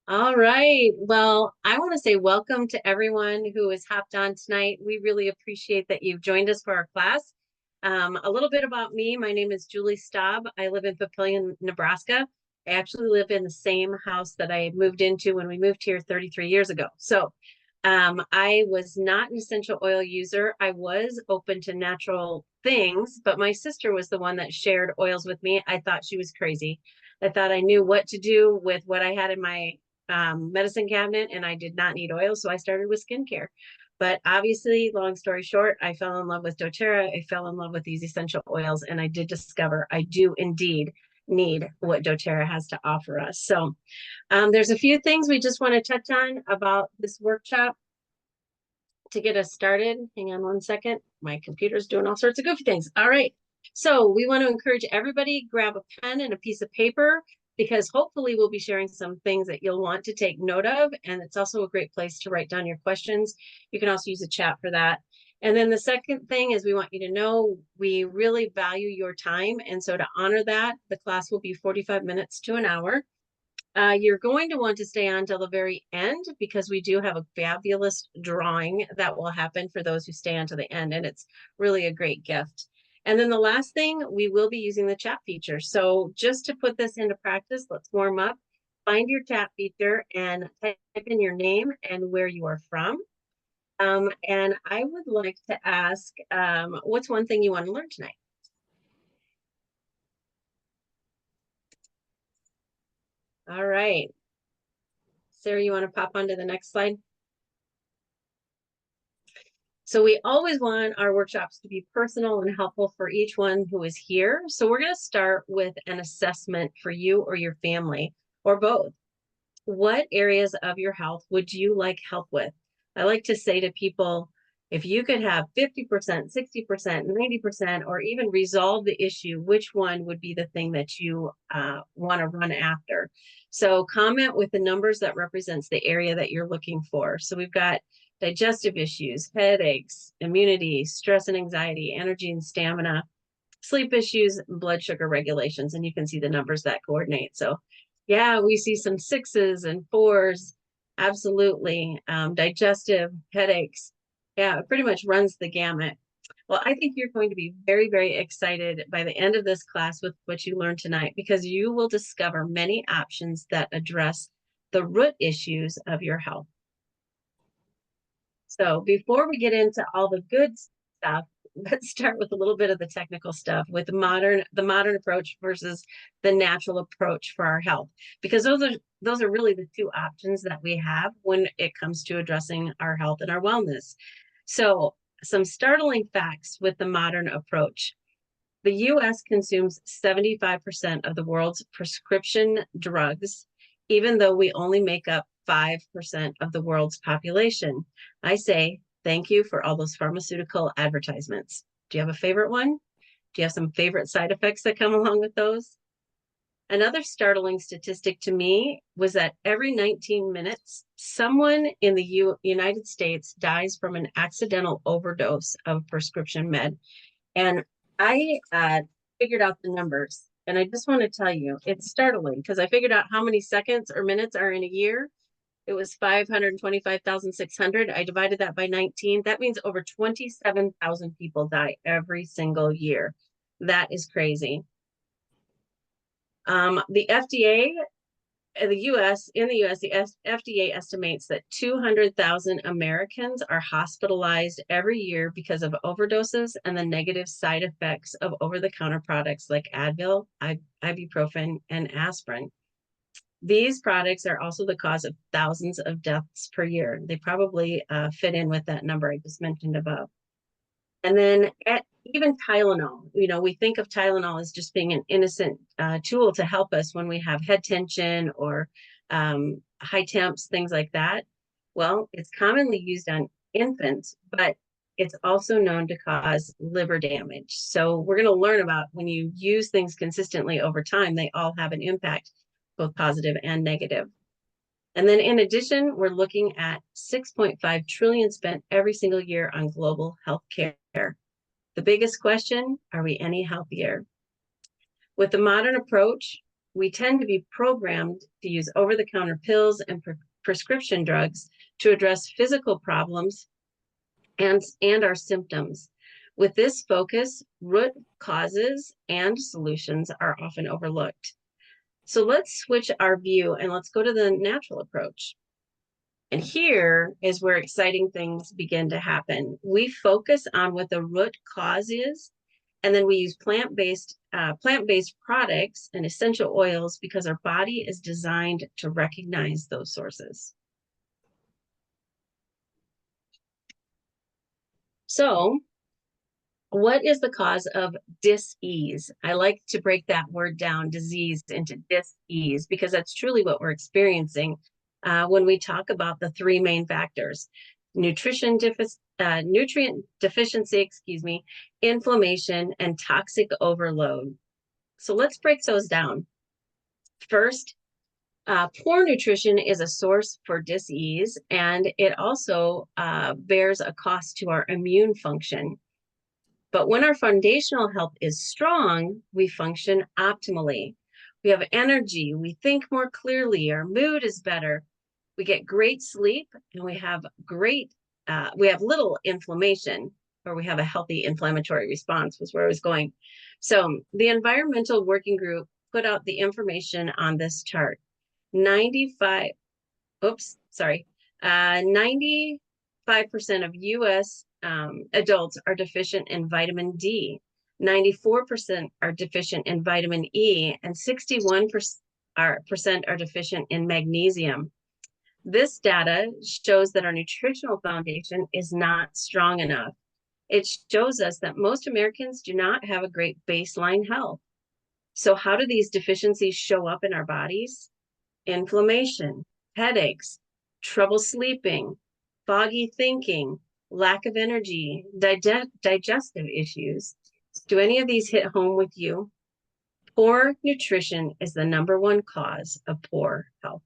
All right. Well, I want to say welcome to everyone who has hopped on tonight. We really appreciate that you've joined us for our class. A little bit about me. My name is Julie Staub. I live in Papillion, Nebraska. I actually live in the same house that I moved into when we moved here 33 years ago. I was not an essential oil user. I was open to natural things, but my sister was the one that shared oils with me. I thought she was crazy. I thought I knew what to do with what I had in my medicine cabinet, and I did not need oil. So I started with skincare. But obviously, long story short, I fell in love with doTERRA. I fell in love with these essential oils, and I did discover I do indeed need what doTERRA has to offer us. There's a few things we just want to touch on about this workshop to get us started. Hang on one second. My computer's doing all sorts of goofy things. All right. So we want to encourage everybody, grab a pen and a piece of paper because hopefully we'll be sharing some things that you'll want to take note of. And it's also a great place to write down your questions. You can also use a chat for that. And then the second thing is we want you to know we really value your time. And so to honor that, the class will be 45 minutes to an hour. You're going to want to stay on till the very end because we do have a fabulous drawing that will happen for those who stay on to the end, and it's really a great gift. And then the last thing, we will be using the chat feature. So just to put this into practice, let's warm up. Find your chat feature and type in your name and where you are from. And I would like to ask, what's one thing you want to learn tonight? All right. Sarah, you want to pop onto the next slide? So we always want our workshops to be personal and helpful for each one who is here. So we're going to start with an assessment for you or your family or both. What areas of your health would you like help with? I like to say to people, if you could have 50%, 60%, 90%, or even resolve the issue, which one would be the thing that you want to run after? So comment with the numbers that represents the area that you're looking for. So we've got digestive issues, headaches, immunity, stress and anxiety, energy and stamina, sleep issues, blood sugar regulations, and you can see the numbers that coordinate. So yeah, we see some sixes and fours, absolutely. Digestive, headaches. Yeah, it pretty much runs the gamut. Well, I think you're going to be very, very excited by the end of this class with what you learned tonight because you will discover many options that address the root issues of your health. So before we get into all the good stuff, let's start with a little bit of the technical stuff with the modern approach versus the natural approach for our health, because those are really the two options that we have when it comes to addressing our health and our wellness. So some startling facts with the modern approach. The US consumes 75% of the world's prescription drugs, even though we only make up 5% of the world's population. I say thank you for all those pharmaceutical advertisements. Do you have a favorite one? Do you have some favorite side effects that come along with those? Another startling statistic to me was that every 19 minutes, someone in the United States dies from an accidental overdose of prescription med. And I figured out the numbers, and I just want to tell you, it's startling because I figured out how many seconds or minutes are in a year. It was 525,600. I divided that by 19. That means over 27,000 people die every single year. That is crazy. The FDA in the US, the FDA estimates that 200,000 Americans are hospitalized every year because of overdoses and the negative side effects of over-the-counter products like Advil, ibuprofen, and aspirin. These products are also the cause of thousands of deaths per year. They probably fit in with that number I just mentioned above. And then even Tylenol, we think of Tylenol as just being an innocent tool to help us when we have head tension or high temps, things like that. Well, it's commonly used on infants, but it's also known to cause liver damage. So we're going to learn about when you use things consistently over time, they all have an impact, both positive and negative. And then in addition, we're looking at 6.5 trillion spent every single year on global health care. The biggest question, are we any healthier? With the modern approach, we tend to be programmed to use over-the-counter pills and prescription drugs to address physical problems and our symptoms. With this focus, root causes and solutions are often overlooked. So let's switch our view and let's go to the natural approach. And here is where exciting things begin to happen. We focus on what the root cause is, and then we use plant-based products and essential oils because our body is designed to recognize those sources. So, what is the cause of dis-ease? I like to break that word down, disease, into dis-ease, because that's truly what we're experiencing when we talk about the three main factors: nutrient deficiency, inflammation, and toxic overload. So let's break those down. First, poor nutrition is a source for dis-ease, and it also bears a cost to our immune function. But when our foundational health is strong, we function optimally. We have energy, we think more clearly, our mood is better, we get great sleep, and we have little inflammation, or we have a healthy inflammatory response, was where I was going. So the Environmental Working Group put out the information on this chart. 95% of US adults are deficient in vitamin D, 94% are deficient in vitamin E, and 61% are deficient in magnesium. This data shows that our nutritional foundation is not strong enough. It shows us that most Americans do not have a great baseline health. So how do these deficiencies show up in our bodies? Inflammation, headaches, trouble sleeping, foggy thinking, lack of energy, digestive issues. Do any of these hit home with you? Poor nutrition is the #1 cause of poor health.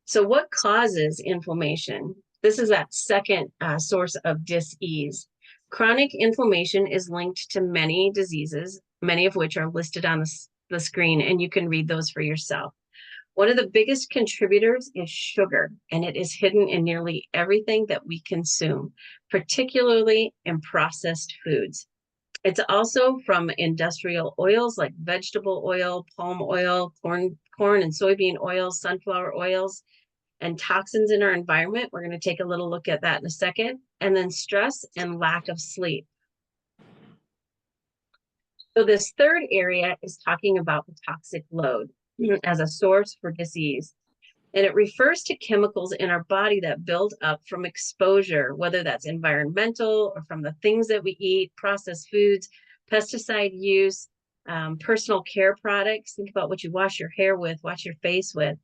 So what causes inflammation? This is that second source of dis-ease. Chronic inflammation is linked to many diseases, many of which are listed on the screen, and you can read those for yourself. One of the biggest contributors is sugar, and it is hidden in nearly everything that we consume, particularly in processed foods. It's also from industrial oils like vegetable oil, palm oil, corn and soybean oils, sunflower oils, and toxins in our environment. We're going to take a little look at that in a second. And then stress and lack of sleep. So this third area is talking about the toxic load as a source for disease. And it refers to chemicals in our body that build up from exposure, whether that's environmental or from the things that we eat, processed foods, pesticide use, personal care products. Think about what you wash your hair with, wash your face with.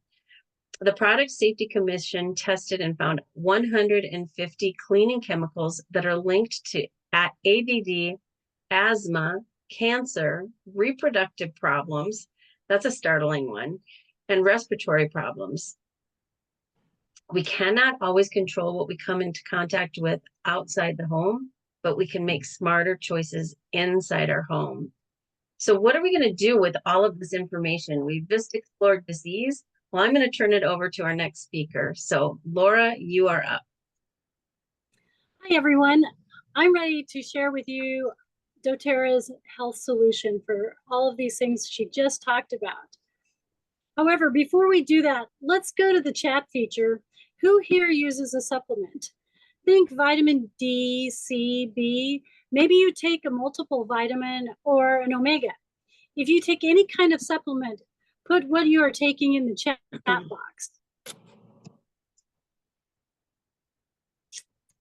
The Product Safety Commission tested and found 150 cleaning chemicals that are linked to ADD, asthma, cancer, reproductive problems, that's a startling one, and respiratory problems. We cannot always control what we come into contact with outside the home, but we can make smarter choices inside our home. So what are we going to do with all of this information? We've just explored disease. Well, I'm going to turn it over to our next speaker. So Laura, you are up. Hi, everyone. I'm ready to share with you doTERRA's health solution for all of these things she just talked about. However, before we do that, let's go to the chat feature. Who here uses a supplement? Think vitamin D, C, B. Maybe you take a multiple vitamin or an omega. If you take any kind of supplement, put what you are taking in the chat box.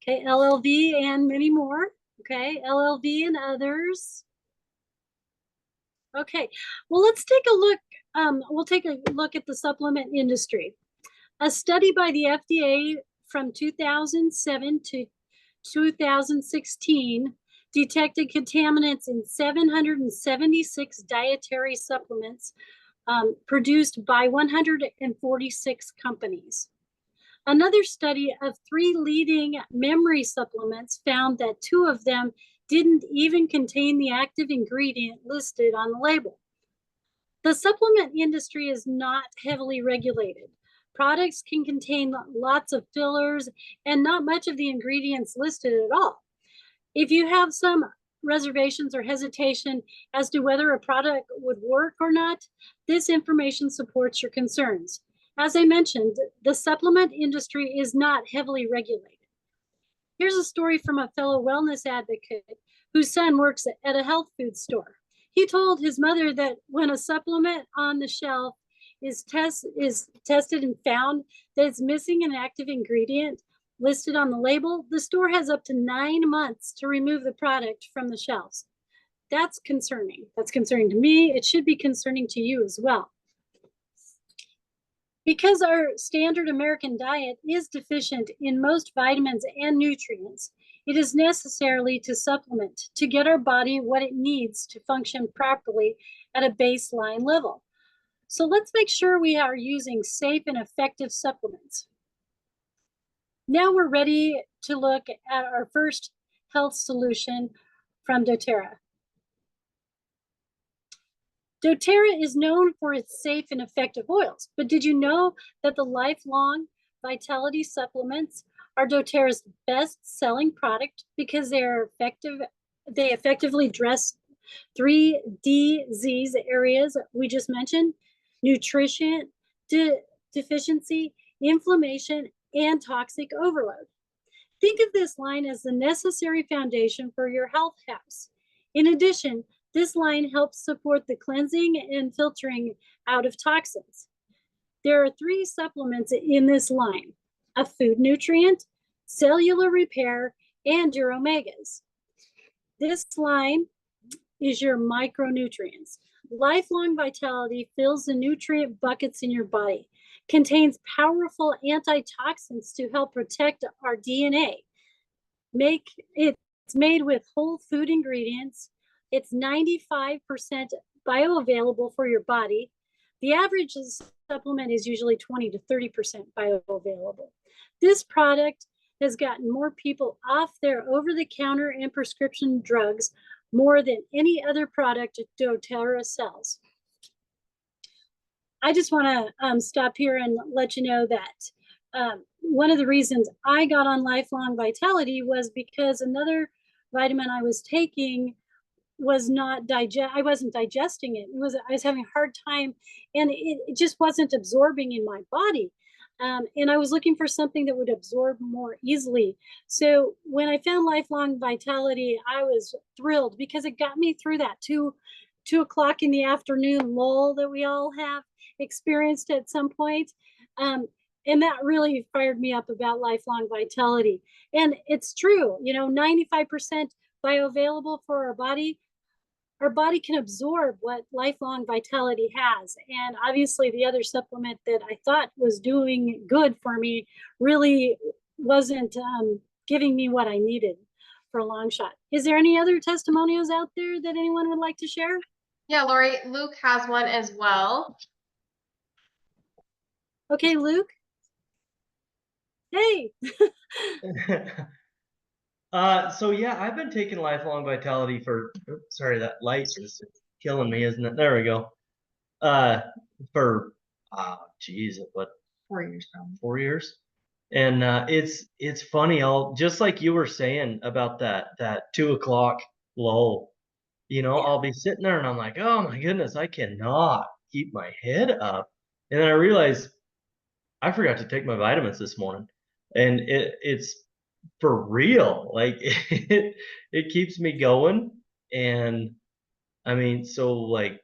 Okay, LLV and many more. Okay, LLV and others. Okay, well, let's take a look. We'll take a look at the supplement industry. A study by the FDA from 2007 to 2016 detected contaminants in 776 dietary supplements produced by 146 companies. Another study of 3 leading memory supplements found that 2 of them didn't even contain the active ingredient listed on the label. The supplement industry is not heavily regulated. Products can contain lots of fillers and not much of the ingredients listed at all. If you have some reservations or hesitation as to whether a product would work or not, this information supports your concerns. As I mentioned, the supplement industry is not heavily regulated. Here's a story from a fellow wellness advocate whose son works at a health food store. He told his mother that when a supplement on the shelf is tested and found that it's missing an active ingredient listed on the label, the store has up to 9 months to remove the product from the shelves. That's concerning. That's concerning to me. It should be concerning to you as well. Because our standard American diet is deficient in most vitamins and nutrients, it is necessary to supplement to get our body what it needs to function properly at a baseline level. So let's make sure we are using safe and effective supplements. Now we're ready to look at our first health solution from doTERRA. doTERRA is known for its safe and effective oils, but did you know that the lifelong vitality supplements are doTERRA's best-selling product because they effectively address 3 disease areas we just mentioned: nutrition deficiency, inflammation, and toxic overload. Think of this line as the necessary foundation for your health house. In addition, this line helps support the cleansing and filtering out of toxins. There are 3 supplements in this line: a food nutrient, cellular repair, and your omegas. This line is your micronutrients. Lifelong Vitality fills the nutrient buckets in your body, contains powerful antitoxins to help protect our DNA. It's made with whole food ingredients. It's 95% bioavailable for your body. The average supplement is usually 20 to 30% bioavailable. This product has gotten more people off their over-the-counter and prescription drugs more than any other product doTERRA sells. I just want to stop here and let you know that one of the reasons I got on Lifelong Vitality was because another vitamin I was taking I wasn't digesting it. I was having a hard time, and it just wasn't absorbing in my body. And I was looking for something that would absorb more easily. So when I found Lifelong Vitality, I was thrilled because it got me through that 2 o'clock in the afternoon lull that we all have experienced at some point. And that really fired me up about Lifelong Vitality. And it's true, 95% bioavailable for our body. Our body can absorb what Lifelong Vitality has. And obviously the other supplement that I thought was doing good for me really wasn't giving me what I needed for a long shot. Is there any other testimonials out there that anyone would like to share? Yeah, Lori, Luke has one as well. Okay, Luke. Hey. So yeah, I've been taking Lifelong Vitality for, sorry, that light is killing me, isn't it? There we go. For, geez, what, 4 years now. 4 years? And it's funny, just like you were saying about that 2 o'clock lull, I'll be sitting there and I'm like, oh my goodness, I cannot keep my head up. And then I realize I forgot to take my vitamins this morning, and it's for real. Like it keeps me going. And I mean, so like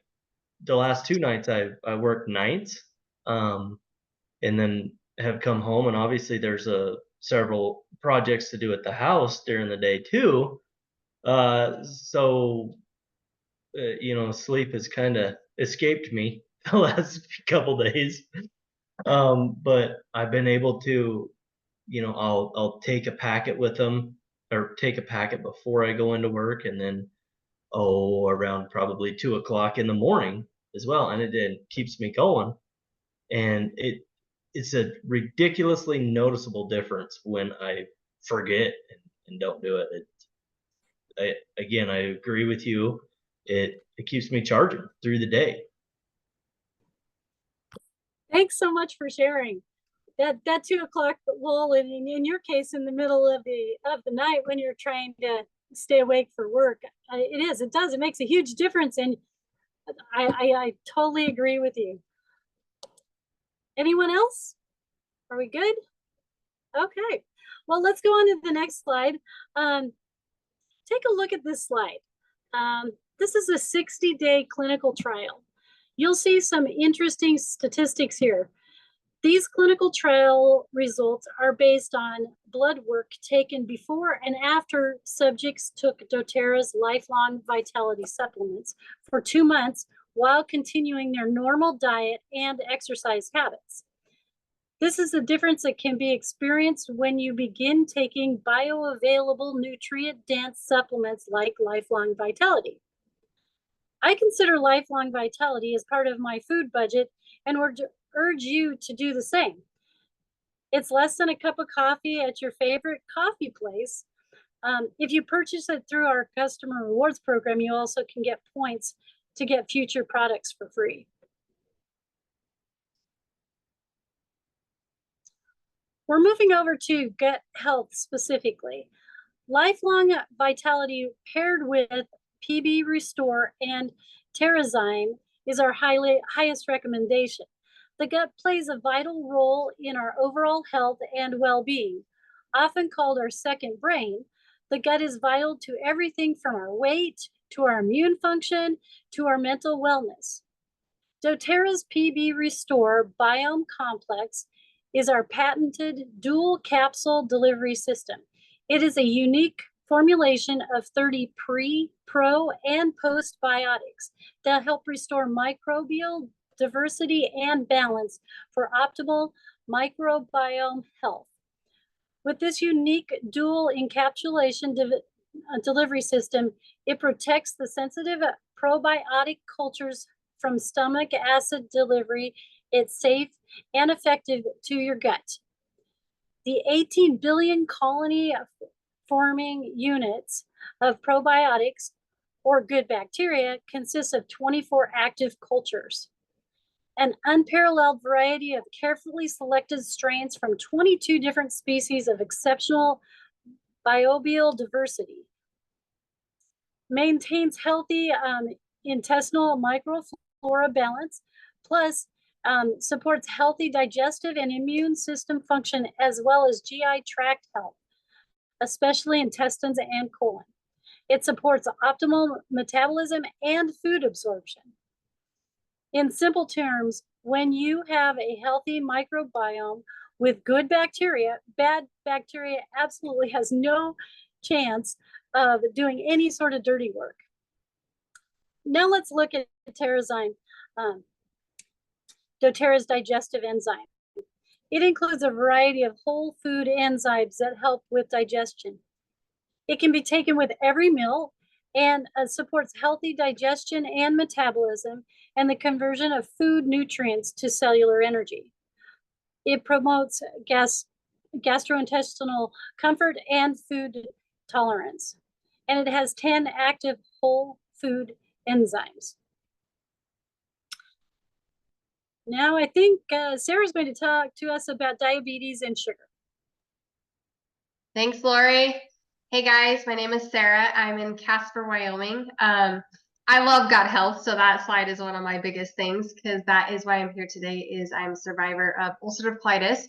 the last 2 nights I worked nights, and then have come home, and obviously there's several projects to do at the house during the day too. So sleep has kind of escaped me the last couple days. But I've been able to, I'll take a packet with them, or take a packet before I go into work, and then around probably 2 o'clock in the morning as well, and it keeps me going. And it's a ridiculously noticeable difference when I forget and don't do it. Again, I agree with you. It keeps me charging through the day. Thanks so much for sharing. That 2 o'clock lull, and in your case, in the middle of the night when you're trying to stay awake for work, it does. It makes a huge difference, and I totally agree with you. Anyone else? Are we good? Okay. Well, let's go on to the next slide. Take a look at this slide. This is a 60-day clinical trial. You'll see some interesting statistics here. These clinical trial results are based on blood work taken before and after subjects took doTERRA's lifelong vitality supplements for 2 months while continuing their normal diet and exercise habits. This is a difference that can be experienced when you begin taking bioavailable nutrient-dense supplements like lifelong vitality. I consider lifelong vitality as part of my food budget and would urge you to do the same. It's less than a cup of coffee at your favorite coffee place. If you purchase it through our customer rewards program, you also can get points to get future products for free. We're moving over to gut health specifically. Lifelong vitality paired with PB Restore and TerraZyme is our highest recommendation. The gut plays a vital role in our overall health and well-being. Often called our second brain, the gut is vital to everything from our weight, to our immune function, to our mental wellness. doTERRA's PB Restore Biome Complex is our patented dual capsule delivery system. It is a unique formulation of 30 pre, pro, and postbiotics that help restore microbial diversity and balance for optimal microbiome health. With this unique dual encapsulation delivery system, it protects the sensitive probiotic cultures from stomach acid delivery. It's safe and effective to your gut. The 18 billion colony forming units of probiotics or good bacteria consists of 24 active cultures. An unparalleled variety of carefully selected strains from 22 different species of exceptional microbial diversity. Maintains healthy intestinal microflora balance, plus supports healthy digestive and immune system function, as well as GI tract health, especially intestines and colon. It supports optimal metabolism and food absorption. In simple terms, when you have a healthy microbiome with good bacteria, bad bacteria absolutely has no chance of doing any sort of dirty work. Now let's look at TerraZyme, doTERRA's digestive enzyme. It includes a variety of whole food enzymes that help with digestion. It can be taken with every meal and supports healthy digestion and metabolism and the conversion of food nutrients to cellular energy. It promotes gastrointestinal comfort and food tolerance. And it has 10 active whole food enzymes. Now I think Sarah's going to talk to us about diabetes and sugar. Thanks, Lori. Hey guys, my name is Sarah. I'm in Casper, Wyoming. I love gut health, so that slide is one of my biggest things because that is why I'm here today. Is I'm a survivor of ulcerative colitis.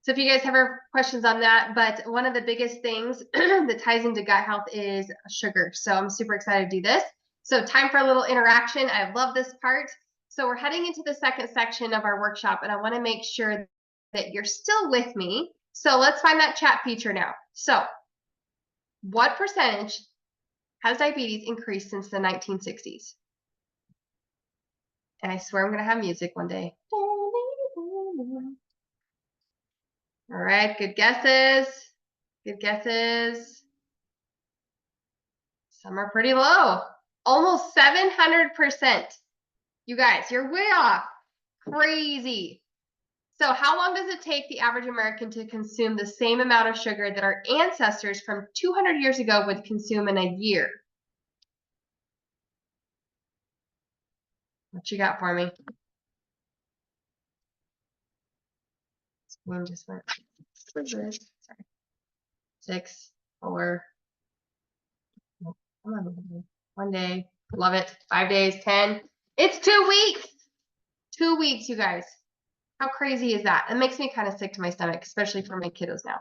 So if you guys have questions on that, but one of the biggest things that ties into gut health is sugar. So I'm super excited to do this. So time for a little interaction. I love this part. So we're heading into the second section of our workshop, and I want to make sure that you're still with me. So let's find that chat feature now. So what percentage has diabetes increased since the 1960s? And I swear I'm going to have music one day. All right, good guesses. Good guesses. Some are pretty low. Almost 700%. You guys, you're way off. Crazy. So how long does it take the average American to consume the same amount of sugar that our ancestors from 200 years ago would consume in a year? What you got for me? One just went. Sorry. 6, 4. Come on. 1 day. Love it. 5 days. 10. It's 2 weeks. 2 weeks, you guys. How crazy is that? It makes me kind of sick to my stomach, especially for my kiddos now.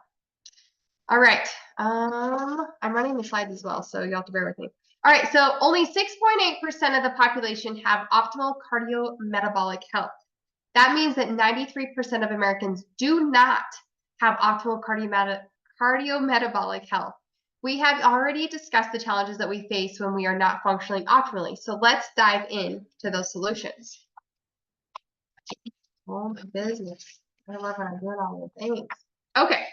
All right. I'm running the slides as well, so you'll have to bear with me. All right, so only 6.8% of the population have optimal cardiometabolic health. That means that 93% of Americans do not have optimal cardiometabolic health. We have already discussed the challenges that we face when we are not functioning optimally. So let's dive in to those solutions. Oh, my business. I love when I'm doing all the things. Okay.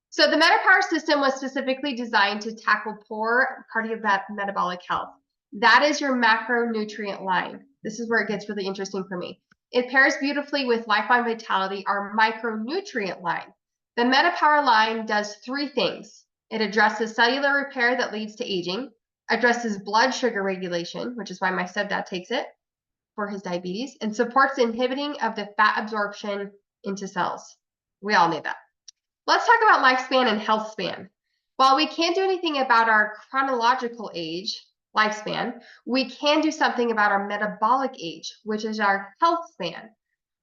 So the MetaPower system was specifically designed to tackle poor cardiometabolic health. That is your macronutrient line. This is where it gets really interesting for me. It pairs beautifully with Lifeline Vitality, our micronutrient line. The MetaPower line does 3 things. It addresses cellular repair that leads to aging, addresses blood sugar regulation, which is why my stepdad takes it for his diabetes, and supports the inhibiting of the fat absorption into cells. We all need that. Let's talk about lifespan and health span. While we can't do anything about our chronological age, lifespan, we can do something about our metabolic age, which is our health span.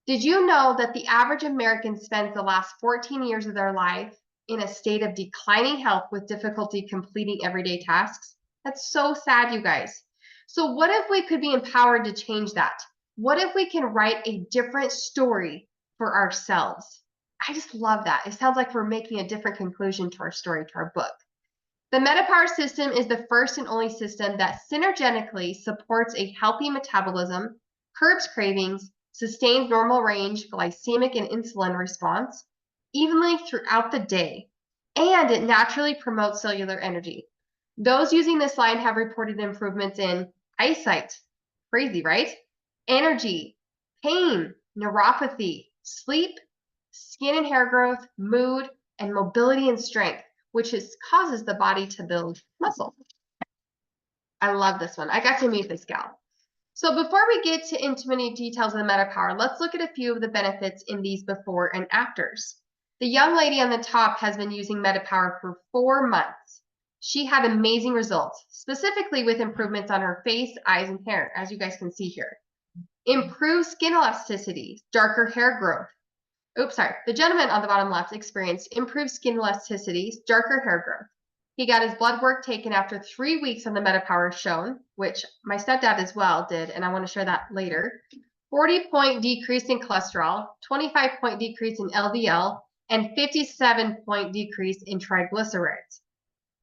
Did you know that the average American spends the last 14 years of their life in a state of declining health with difficulty completing everyday tasks? That's so sad, you guys. So what if we could be empowered to change that? What if we can write a different story for ourselves? I just love that. It sounds like we're making a different conclusion to our story, to our book. The MetaPower system is the first and only system that synergetically supports a healthy metabolism, curbs cravings, sustains normal range glycemic and insulin response evenly throughout the day, and it naturally promotes cellular energy. Those using this line have reported improvements in eyesight, crazy, right? Energy, pain, neuropathy, sleep, skin and hair growth, mood, and mobility and strength, which causes the body to build muscle. I love this one. I got to meet this gal. So before we get into many details of the MetaPower, let's look at a few of the benefits in these before and afters. The young lady on the top has been using MetaPower for 4 months. She had amazing results, specifically with improvements on her face, eyes, and hair, as you guys can see here. Improved skin elasticity, darker hair growth. Oops, sorry. The gentleman on the bottom left experienced improved skin elasticity, darker hair growth. He got his blood work taken after 3 weeks on the MetaPower shown, which my stepdad as well did, and I want to share that later. 40-point decrease in cholesterol, 25-point decrease in LDL, and 57-point decrease in triglycerides.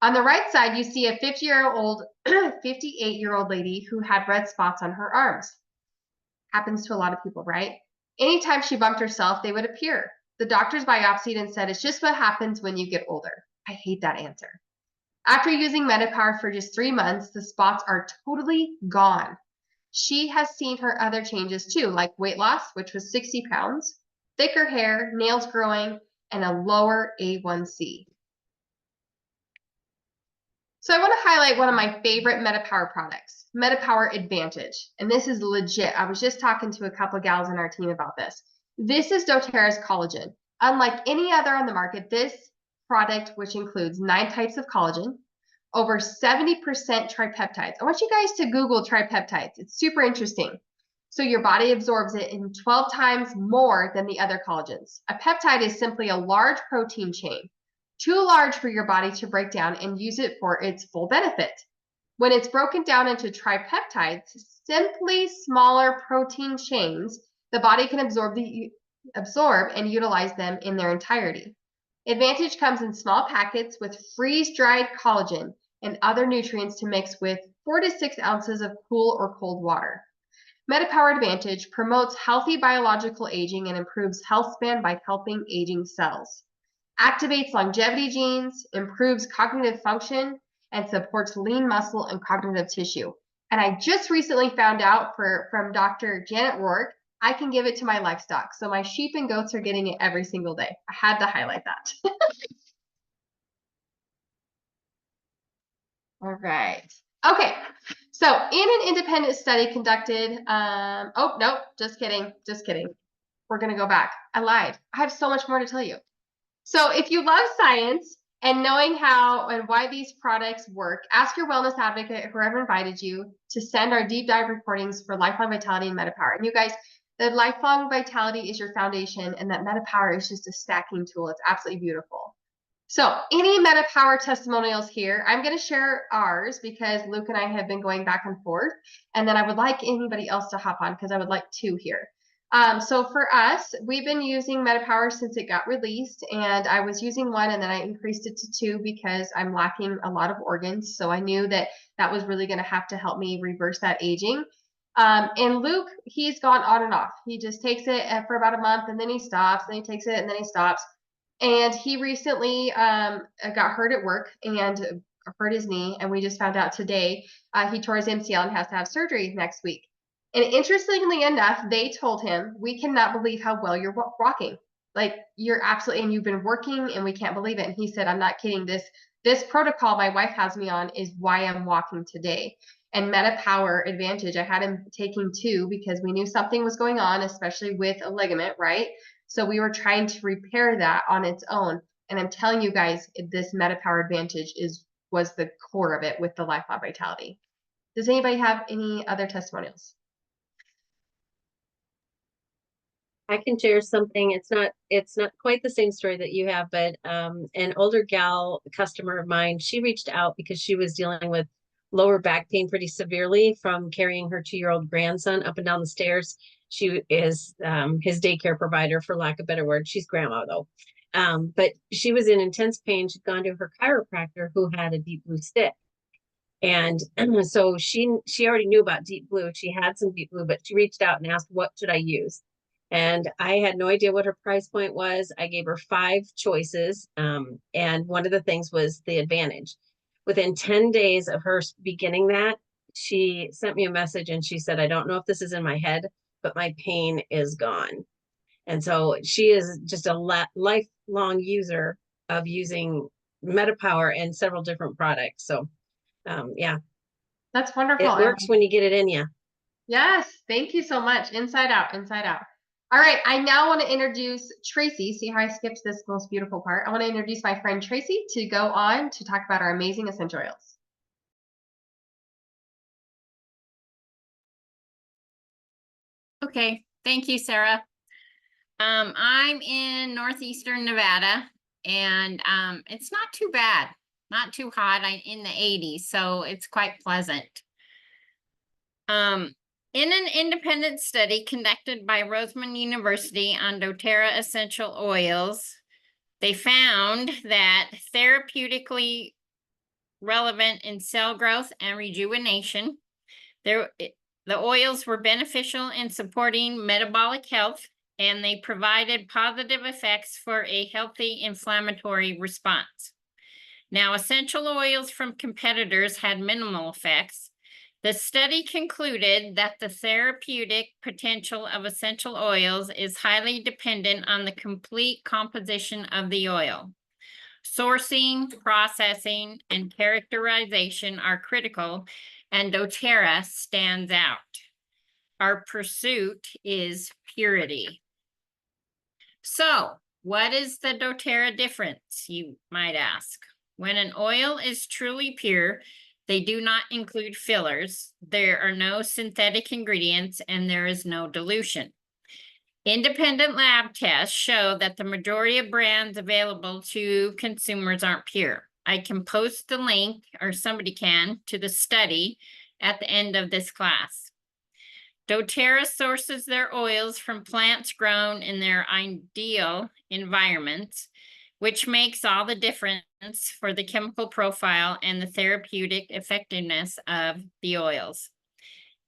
On the right side, you see a 58-year-old lady who had red spots on her arms. Happens to a lot of people, right? Anytime she bumped herself, they would appear. The doctors biopsied and said, it's just what happens when you get older. I hate that answer. After using MetaPower for just 3 months, the spots are totally gone. She has seen her other changes too, like weight loss, which was 60 pounds, thicker hair, nails growing, and a lower A1C. So I want to highlight one of my favorite MetaPower products, MetaPower Advantage. And this is legit. I was just talking to a couple of gals in our team about this. This is doTERRA's collagen. Unlike any other on the market, this product, which includes 9 types of collagen, over 70% tripeptides. I want you guys to Google tripeptides. It's super interesting. So your body absorbs it in 12 times more than the other collagens. A peptide is simply a large protein chain, too large for your body to break down and use it for its full benefit. When it's broken down into tripeptides, simply smaller protein chains, the body can absorb and utilize them in their entirety. Advantage comes in small packets with freeze-dried collagen and other nutrients to mix with 4 to 6 ounces of cool or cold water. MetaPower Advantage promotes healthy biological aging and improves health span by helping aging cells. Activates longevity genes, improves cognitive function, and supports lean muscle and cognitive tissue. And I just recently found out from Dr. Janet Rourke, I can give it to my livestock. So my sheep and goats are getting it every single day. I had to highlight that. All right. Okay. So in an independent study conducted, oh, no, just kidding. we're going to go back. I lied. I have so much more to tell you. So if you love science and knowing how and why these products work, ask your wellness advocate, whoever invited you, to send our deep dive recordings for Lifelong Vitality and MetaPower. And you guys, the Lifelong Vitality is your foundation, and that MetaPower is just a stacking tool. It's absolutely beautiful. So any MetaPower testimonials here, I'm going to share ours because Luke and I have been going back and forth. And then I would like anybody else to hop on because I would like 2 here. So for us, we've been using MetaPower since it got released, and I was using 1 and then I increased it to 2 because I'm lacking a lot of organs. So I knew that that was really going to have to help me reverse that aging. And Luke, he's gone on and off. He just takes it for about a month and then he stops, then he takes it and then he stops. And he recently got hurt at work and hurt his knee, and we just found out today he tore his MCL and has to have surgery next week. And interestingly enough, they told him, we cannot believe how well you're walking. Like, you're absolutely, and you've been working and we can't believe it. And he said, I'm not kidding. This protocol my wife has me on is why I'm walking today. And MetaPower Advantage, I had him taking 2 because we knew something was going on, especially with a ligament, right? So we were trying to repair that on its own. And I'm telling you guys, this MetaPower Advantage was the core of it with the Lifelong Vitality. Does anybody have any other testimonials? I can share something. It's not quite the same story that you have, but an older gal, customer of mine, she reached out because she was dealing with lower back pain pretty severely from carrying her 2-year-old grandson up and down the stairs. She is his daycare provider, for lack of a better word. She's grandma though. But she was in intense pain. She'd gone to her chiropractor who had a deep blue stick. And so she already knew about deep blue. She had some deep blue, but she reached out and asked, what should I use? And I had no idea what her price point was. I gave her 5 choices. And one of the things was the Advantage. Within 10 days of her beginning that, she sent me a message and she said, I don't know if this is in my head, but my pain is gone. And so she is just a lifelong user of using MetaPower and several different products. So yeah, That's wonderful. it works when you get it in you. Yes, thank you so much. Inside out, inside out. All right, I now want to introduce Tracy. See how I skipped this most beautiful part? I want to introduce my friend Tracy to go on to talk about our amazing essential oils. Okay, thank you, Sarah. I'm in northeastern Nevada, and it's not too bad, not too hot. I'm in the 80s, so it's quite pleasant. In an independent study conducted by Roseman University on doTERRA essential oils, they found that therapeutically relevant in cell growth and rejuvenation. The oils were beneficial in supporting metabolic health, and they provided positive effects for a healthy inflammatory response. Now, essential oils from competitors had minimal effects. The study concluded that the therapeutic potential of essential oils is highly dependent on the complete composition of the oil. Sourcing, processing, and characterization are critical, and doTERRA stands out. Our pursuit is purity. So, what is the doTERRA difference, you might ask? When an oil is truly pure, they do not include fillers, there are no synthetic ingredients, and there is no dilution. Independent lab tests show that the majority of brands available to consumers aren't pure. I can post the link, or somebody can, to the study at the end of this class. doTERRA sources their oils from plants grown in their ideal environments, which makes all the difference for the chemical profile and the therapeutic effectiveness of the oils.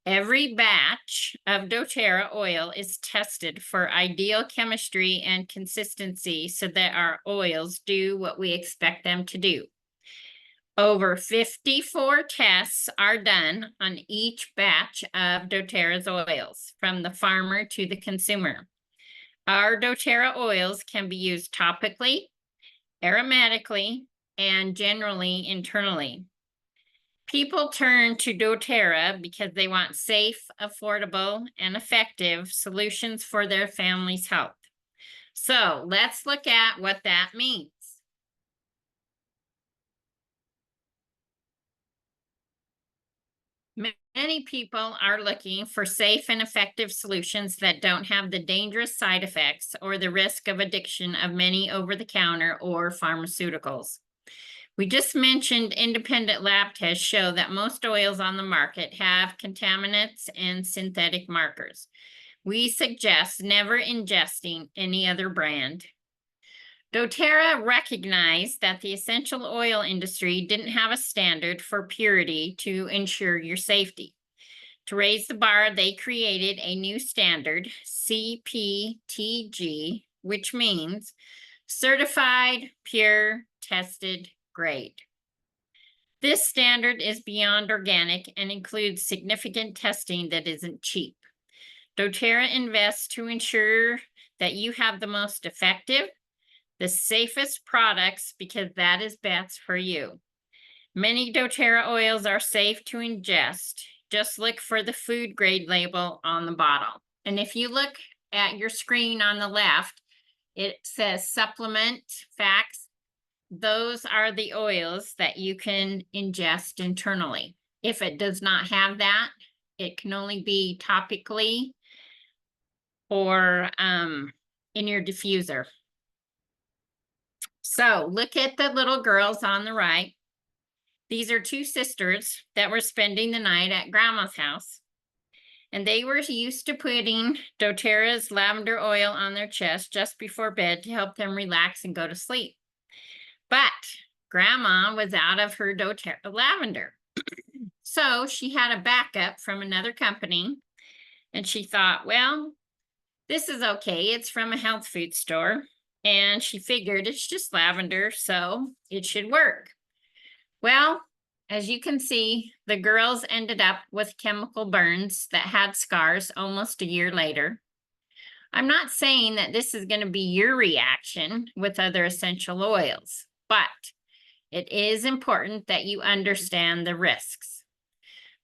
Every batch of doTERRA oil is tested for ideal chemistry and consistency so that our oils do what we expect them to do. Over 54 tests are done on each batch of doTERRA's oils, from the farmer to the consumer. Our doTERRA oils can be used topically, aromatically, and generally internally. People turn to doTERRA because they want safe, affordable, and effective solutions for their family's health. So let's look at what that means. Many people are looking for safe and effective solutions that don't have the dangerous side effects or the risk of addiction of many over-the-counter or pharmaceuticals. We just mentioned independent lab tests show that most oils on the market have contaminants and synthetic markers. We suggest never ingesting any other brand. doTERRA recognized that the essential oil industry didn't have a standard for purity to ensure your safety. To raise the bar, they created a new standard, CPTG, which means Certified Pure Tested Grade. This standard is beyond organic and includes significant testing that isn't cheap. doTERRA invests to ensure that you have the most effective, the safest products because that is best for you. Many doTERRA oils are safe to ingest. Just look for the food grade label on the bottle. And if you look at your screen on the left, it says supplement facts. Those are the oils that you can ingest internally. If it does not have that, it can only be topically or in your diffuser. So look at the little girls on the right. These are two sisters that were spending the night at grandma's house. And they were used to putting doTERRA's lavender oil on their chest just before bed to help them relax and go to sleep. But grandma was out of her doTERRA lavender. So she had a backup from another company. And she thought, well, this is okay. It's from a health food store. And she figured it's just lavender, so it should work. Well, as you can see, the girls ended up with chemical burns that had scars almost a year later. I'm not saying that this is going to be your reaction with other essential oils, but it is important that you understand the risks.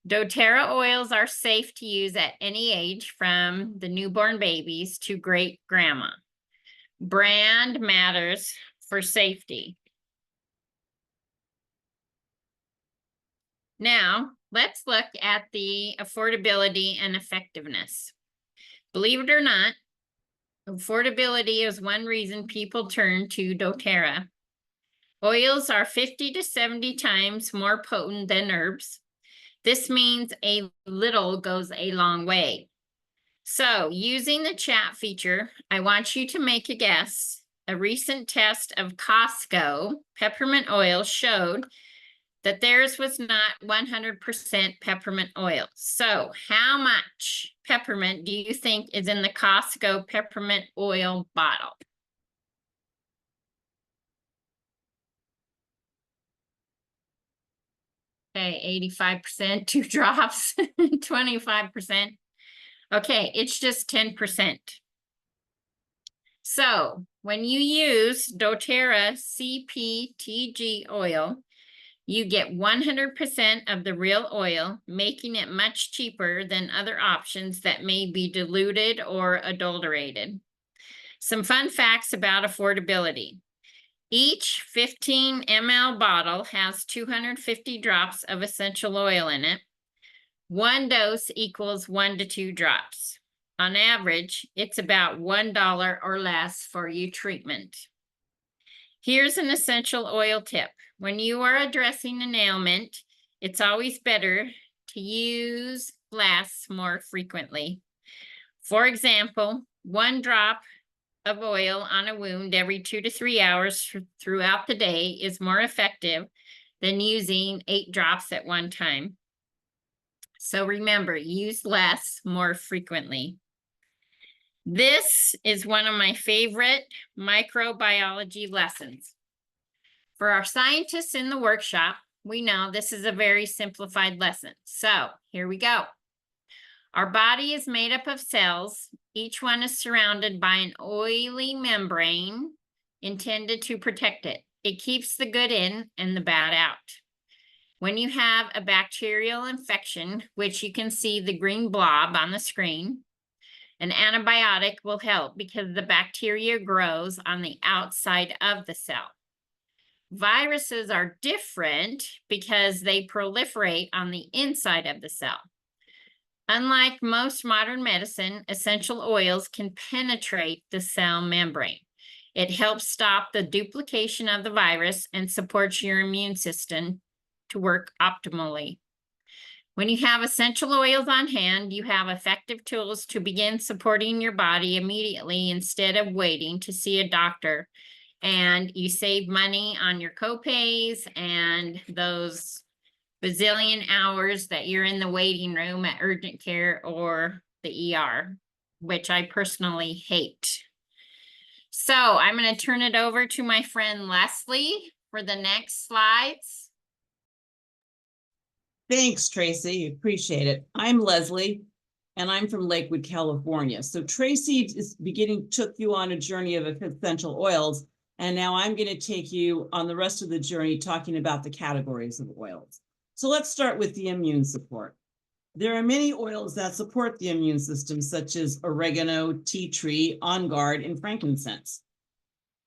doTERRA oils are safe to use at any age from the newborn babies to great grandma. Brand matters for safety. Now, let's look at the affordability and effectiveness. Believe it or not, affordability is one reason people turn to doTERRA. Oils are 50 to 70 times more potent than herbs. This means a little goes a long way. So, using the chat feature, I want you to make a guess. A recent test of Costco peppermint oil showed that theirs was not 100% peppermint oil. So how much peppermint do you think is in the Costco peppermint oil bottle? Okay, 85%, 2 drops, 25%. Okay, it's just 10%. So when you use doTERRA CPTG oil, you get 100% of the real oil, making it much cheaper than other options that may be diluted or adulterated. Some fun facts about affordability. Each 15 ml bottle has 250 drops of essential oil in it. One dose equals 1 to 2 drops. On average, it's about $1 or less for your treatment. Here's an essential oil tip. When you are addressing an ailment, it's always better to use glass more frequently. For example, 1 drop of oil on a wound every 2 to 3 hours throughout the day is more effective than using 8 drops at one time. So remember, use less more frequently. This is one of my favorite microbiology lessons. For our scientists in the workshop, we know this is a very simplified lesson. So here we go. Our body is made up of cells. Each one is surrounded by an oily membrane intended to protect it. It keeps the good in and the bad out. When you have a bacterial infection, which you can see the green blob on the screen, an antibiotic will help because the bacteria grows on the outside of the cell. Viruses are different because they proliferate on the inside of the cell. Unlike most modern medicine, essential oils can penetrate the cell membrane. It helps stop the duplication of the virus and supports your immune system to work optimally. When you have essential oils on hand, you have effective tools to begin supporting your body immediately instead of waiting to see a doctor. And you save money on your copays and those bazillion hours that you're in the waiting room at urgent care or the ER, which I personally hate. So I'm going to turn it over to my friend Leslie for the next slides. Thanks, Tracy. Appreciate it. I'm Leslie, and I'm from Lakewood, California. So Tracy took you on a journey of essential oils, and now I'm going to take you on the rest of the journey talking about the categories of oils. So let's start with the immune support. There are many oils that support the immune system, such as oregano, tea tree, On Guard, and frankincense.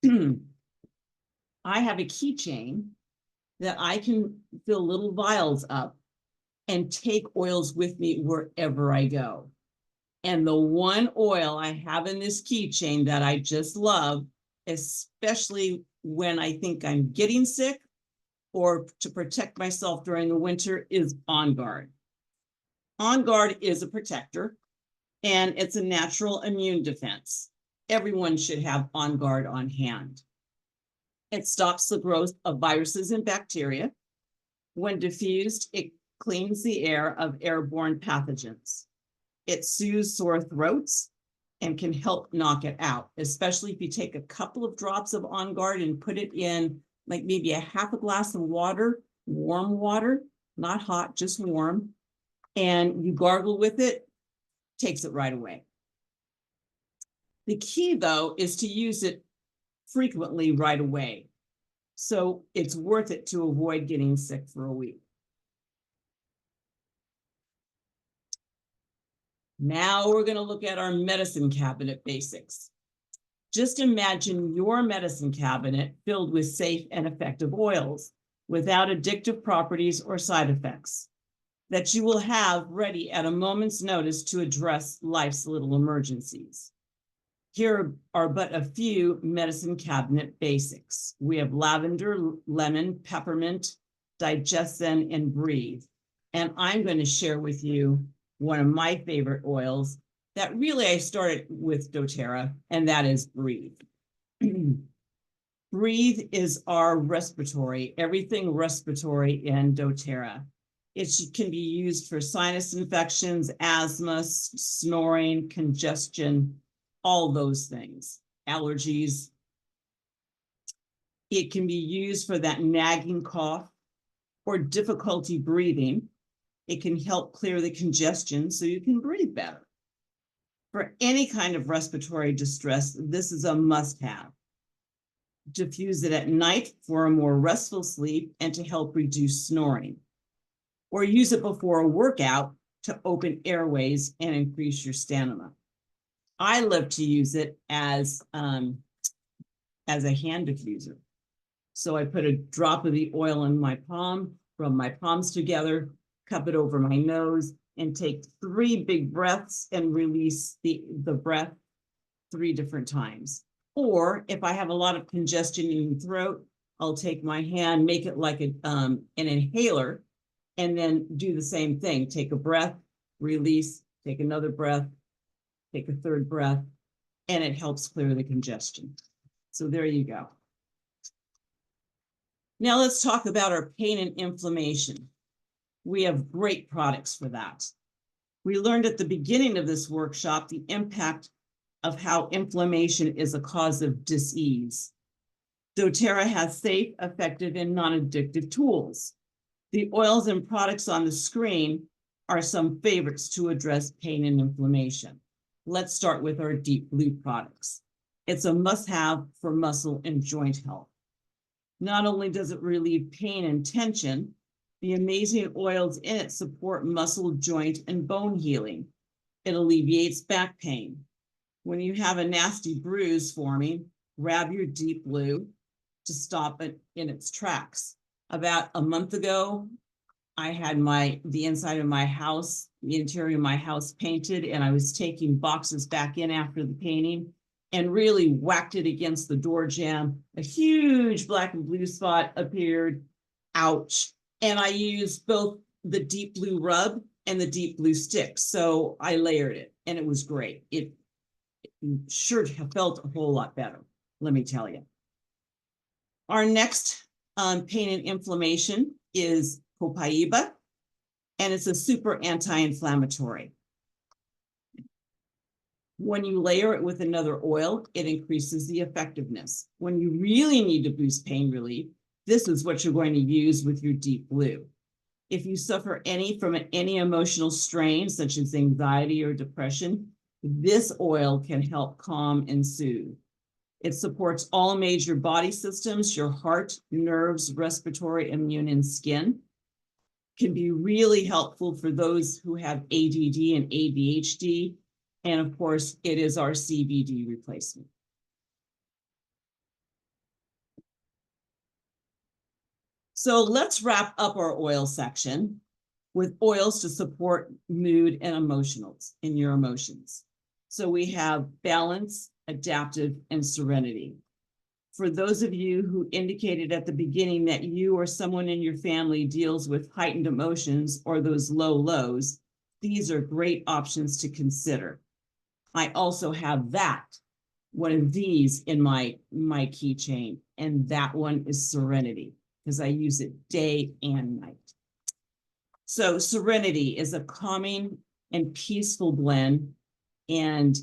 I have a keychain that I can fill little vials up and take oils with me wherever I go. And the one oil I have in this keychain that I just love, especially when I think I'm getting sick or to protect myself during the winter, is On Guard. On Guard is a protector, and it's a natural immune defense. Everyone should have On Guard on hand. It stops the growth of viruses and bacteria. When diffused, it cleans the air of airborne pathogens. It soothes sore throats and can help knock it out, especially if you take a couple of drops of On Guard and put it in like maybe a half a glass of water, warm water, not hot, just warm, and you gargle with it, takes it right away. The key, though, is to use it frequently right away. So it's worth it to avoid getting sick for a week. Now we're going to look at our medicine cabinet basics. Just imagine your medicine cabinet filled with safe and effective oils without addictive properties or side effects that you will have ready at a moment's notice to address life's little emergencies. Here are but a few medicine cabinet basics. We have lavender, lemon, peppermint, Digestin, and Breathe. And I'm going to share with you one of my favorite oils that really I started with doTERRA, and that is Breathe. Breathe is our respiratory, everything respiratory in doTERRA. It can be used for sinus infections, asthma, snoring, congestion, all those things, allergies. It can be used for that nagging cough or difficulty breathing. It can help clear the congestion so you can breathe better. For any kind of respiratory distress, this is a must-have. Diffuse it at night for a more restful sleep and to help reduce snoring. Or use it before a workout to open airways and increase your stamina. I love to use it as a hand diffuser. So I put a drop of the oil in my palm, rub my palms together, cup it over my nose, and take 3 big breaths and release the breath 3 different times. Or if I have a lot of congestion in the throat, I'll take my hand, make it like an inhaler, and then do the same thing. Take a breath, release, take another breath, take a 3rd breath, and it helps clear the congestion. So there you go. Now let's talk about our pain and inflammation. We have great products for that. We learned at the beginning of this workshop the impact of how inflammation is a cause of disease. doTERRA has safe, effective, and non-addictive tools. The oils and products on the screen are some favorites to address pain and inflammation. Let's start with our Deep Blue products. It's a must-have for muscle and joint health. Not only does it relieve pain and tension, The amazing oils in it support muscle, joint, and bone healing. It alleviates back pain. When you have a nasty bruise forming, grab your deep blue to stop it in its tracks. About a month ago, I had the inside of my house, the interior of my house painted, and I was taking boxes back in after the painting and really whacked it against the door jamb. A huge black and blue spot appeared. Ouch. And I used both the deep blue rub and the deep blue stick. So I layered it and it was great. It sure felt a whole lot better, let me tell you. Our next pain and inflammation is copaiba, and it's a super anti-inflammatory. When you layer it with another oil, it increases the effectiveness. When you really need to boost pain relief, this is what you're going to use with your deep blue. If you suffer from any emotional strain, such as anxiety or depression, this oil can help calm and soothe. It supports all major body systems, your heart, nerves, respiratory, immune, and skin. Can be really helpful for those who have ADD and ADHD. And of course, it is our CBD replacement. So let's wrap up our oil section with oils to support mood and emotionals in your emotions. So we have balance, adaptive, and serenity. For those of you who indicated at the beginning that you or someone in your family deals with heightened emotions or those low lows, these are great options to consider. I also have one of these in my keychain, and that one is Serenity, because I use it day and night. So Serenity is a calming and peaceful blend, and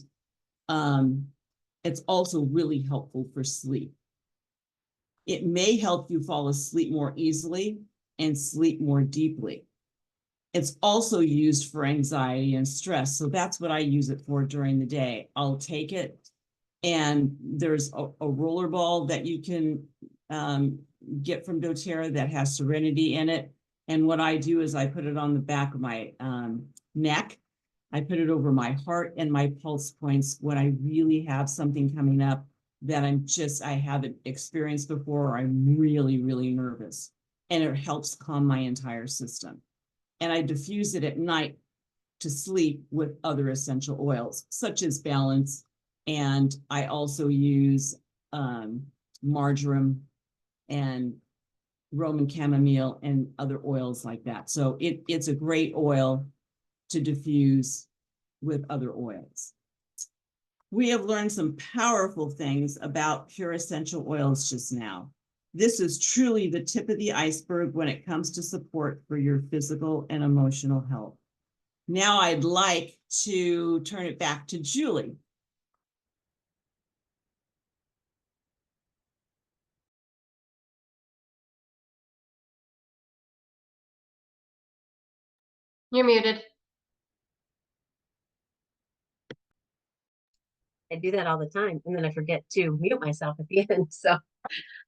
it's also really helpful for sleep. It may help you fall asleep more easily and sleep more deeply. It's also used for anxiety and stress. So that's what I use it for during the day. I'll take it, and there's a roller ball that you can get from doTERRA that has Serenity in it. And what I do is I put it on the back of my neck. I put it over my heart and my pulse points when I really have something coming up that I haven't experienced before, or I'm really, really nervous. And it helps calm my entire system. And I diffuse it at night to sleep with other essential oils, such as Balance. And I also use marjoram and Roman chamomile and other oils like that. So it's a great oil to diffuse with other oils. We have learned some powerful things about pure essential oils just now. This is truly the tip of the iceberg when it comes to support for your physical and emotional health. Now I'd like to turn it back to Julie. You're muted. I do that all the time, and then I forget to mute myself at the end. So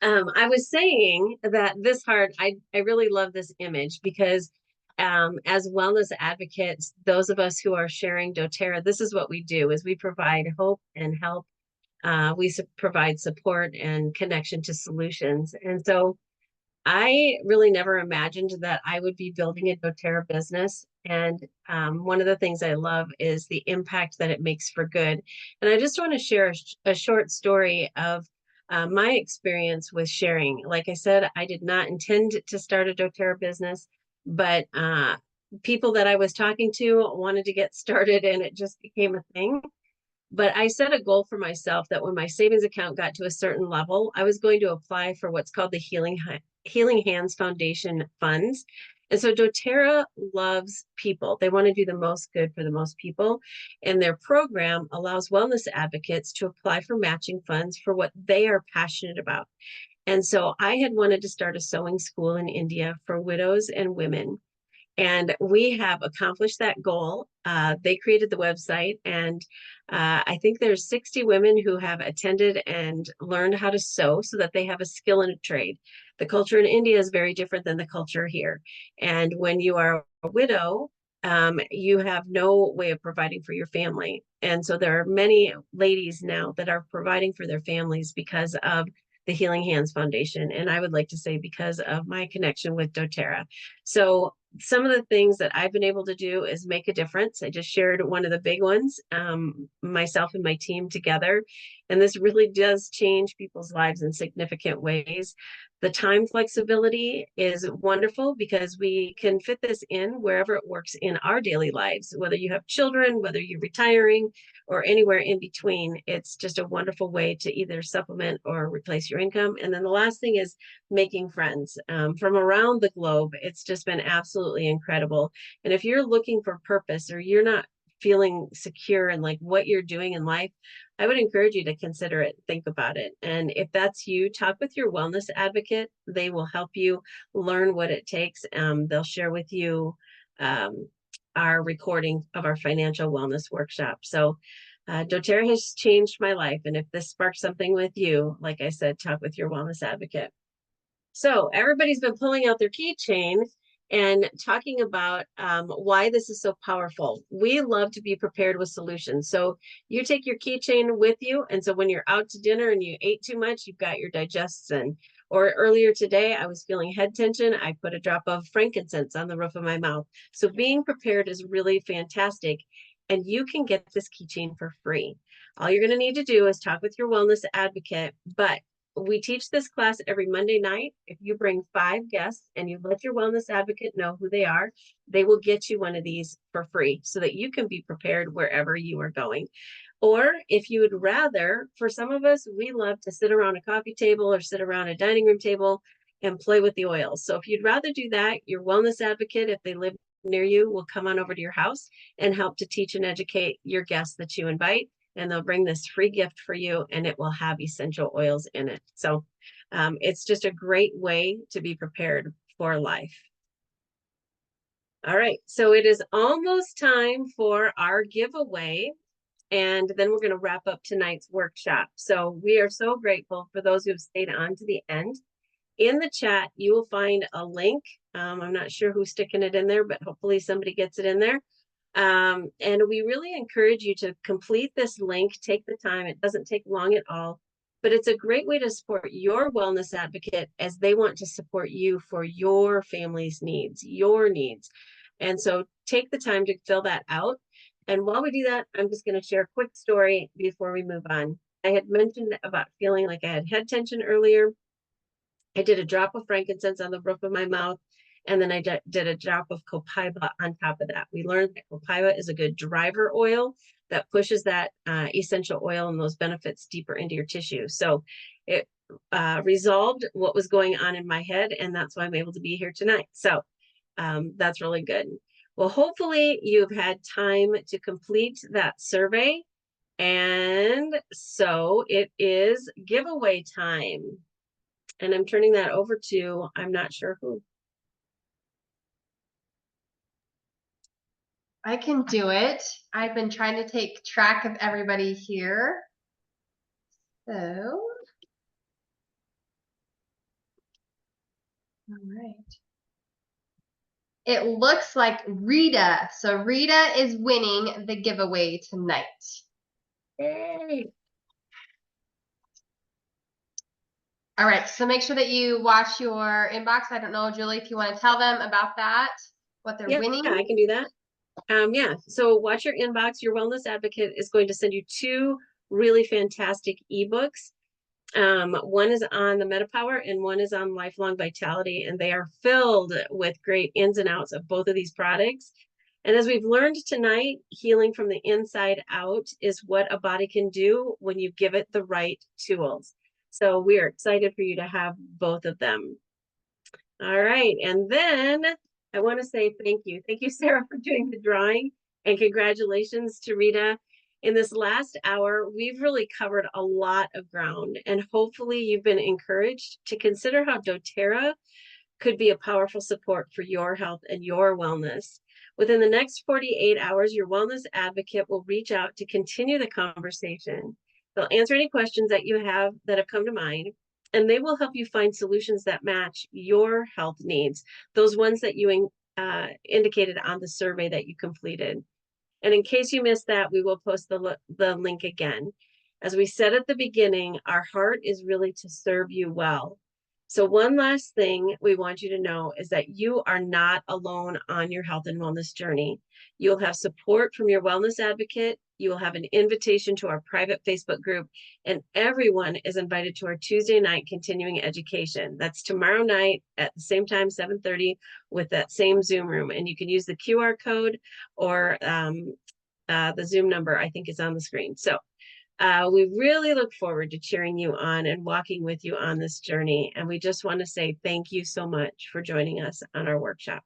I was saying that this heart, I really love this image because as wellness advocates, those of us who are sharing doTERRA, this is what we do, is we provide hope and help. We provide support and connection to solutions. And so I really never imagined that I would be building a doTERRA business. And one of the things I love is the impact that it makes for good. And I just want to share a short story of my experience with sharing. Like I said, I did not intend to start a doTERRA business, but people that I was talking to wanted to get started, and it just became a thing. But I set a goal for myself that when my savings account got to a certain level, I was going to apply for what's called the Healing Hands Foundation funds. And so doTERRA loves people. They want to do the most good for the most people. And their program allows wellness advocates to apply for matching funds for what they are passionate about. And so I had wanted to start a sewing school in India for widows and women. And we have accomplished that goal. They created the website, and I think there's 60 women who have attended and learned how to sew so that they have a skill and a trade. The culture in India is very different than the culture here. And when you are a widow, you have no way of providing for your family. And so there are many ladies now that are providing for their families because of the Healing Hands Foundation. And I would like to say because of my connection with doTERRA. So some of the things that I've been able to do is make a difference. I just shared one of the big ones, myself and my team together. And this really does change people's lives in significant ways. The time flexibility is wonderful because we can fit this in wherever it works in our daily lives, whether you have children, whether you're retiring, or anywhere in between. It's just a wonderful way to either supplement or replace your income. And then the last thing is making friends from around the globe. It's just been absolutely incredible. And if you're looking for purpose or you're not feeling secure in like what you're doing in life, I would encourage you to consider it, think about it. And if that's you, talk with your wellness advocate. They will help you learn what it takes. They'll share with you our recording of our financial wellness workshop. So doTERRA has changed my life. And if this sparks something with you, like I said, talk with your wellness advocate. So everybody's been pulling out their keychain and talking about why this is so powerful. We love to be prepared with solutions. So you take your keychain with you. And so when you're out to dinner and you ate too much, you've got your digestion. Or earlier today, I was feeling head tension. I put a drop of frankincense on the roof of my mouth. So being prepared is really fantastic. And you can get this keychain for free. All you're going to need to do is talk with your wellness advocate. But we teach this class every Monday night. If you bring 5 guests and you let your wellness advocate know who they are, they will get you one of these for free so that you can be prepared wherever you are going. Or if you would rather, for some of us, we love to sit around a coffee table or sit around a dining room table and play with the oils. So if you'd rather do that, your wellness advocate, if they live near you, will come on over to your house and help to teach and educate your guests that you invite. And they'll bring this free gift for you, and it will have essential oils in it. So it's just a great way to be prepared for life. All right, so it is almost time for our giveaway, and then we're going to wrap up tonight's workshop. So we are so grateful for those who have stayed on to the end. In the chat, you will find a link. I'm not sure who's sticking it in there, but hopefully somebody gets it in there. And we really encourage you to complete this link, take the time. It doesn't take long at all, but it's a great way to support your wellness advocate as they want to support you for your family's needs, your needs. And so take the time to fill that out. And while we do that, I'm just going to share a quick story before we move on. I had mentioned about feeling like I had head tension earlier. I did a drop of frankincense on the roof of my mouth. And then I did a drop of copaiba on top of that. We learned that copaiba is a good driver oil that pushes that essential oil and those benefits deeper into your tissue. So it resolved what was going on in my head, and that's why I'm able to be here tonight. So that's really good. Well, hopefully you've had time to complete that survey. And so it is giveaway time. And I'm turning that over to, I'm not sure who. I can do it. I've been trying to take track of everybody here. So, all right. It looks like Rita. So Rita is winning the giveaway tonight. Yay. All right, so make sure that you watch your inbox. I don't know, Julie, if you want to tell them about that, what they're winning. Yeah, I can do that. Yeah, so watch your inbox. Your wellness advocate is going to send you 2 really fantastic ebooks. One is on the MetaPower and one is on Lifelong Vitality, and they are filled with great ins and outs of both of these products. And as we've learned tonight, healing from the inside out is what a body can do when you give it the right tools. So we are excited for you to have both of them. All right, and then I want to say thank you. Thank you, Sarah, for doing the drawing, and congratulations to Rita. In this last hour, we've really covered a lot of ground, and hopefully you've been encouraged to consider how doTERRA could be a powerful support for your health and your wellness. Within the next 48 hours, your wellness advocate will reach out to continue the conversation. They'll answer any questions that you have that have come to mind, and they will help you find solutions that match your health needs, those ones that you indicated on the survey that you completed. And in case you missed that, we will post the link again. As we said at the beginning, our heart is really to serve you well. So one last thing we want you to know is that you are not alone on your health and wellness journey. You'll have support from your wellness advocate. You will have an invitation to our private Facebook group, and everyone is invited to our Tuesday night continuing education. That's tomorrow night at the same time, 7:30, with that same Zoom room. And you can use the QR code or the Zoom number, I think, is on the screen. So we really look forward to cheering you on and walking with you on this journey. And we just want to say thank you so much for joining us on our workshop.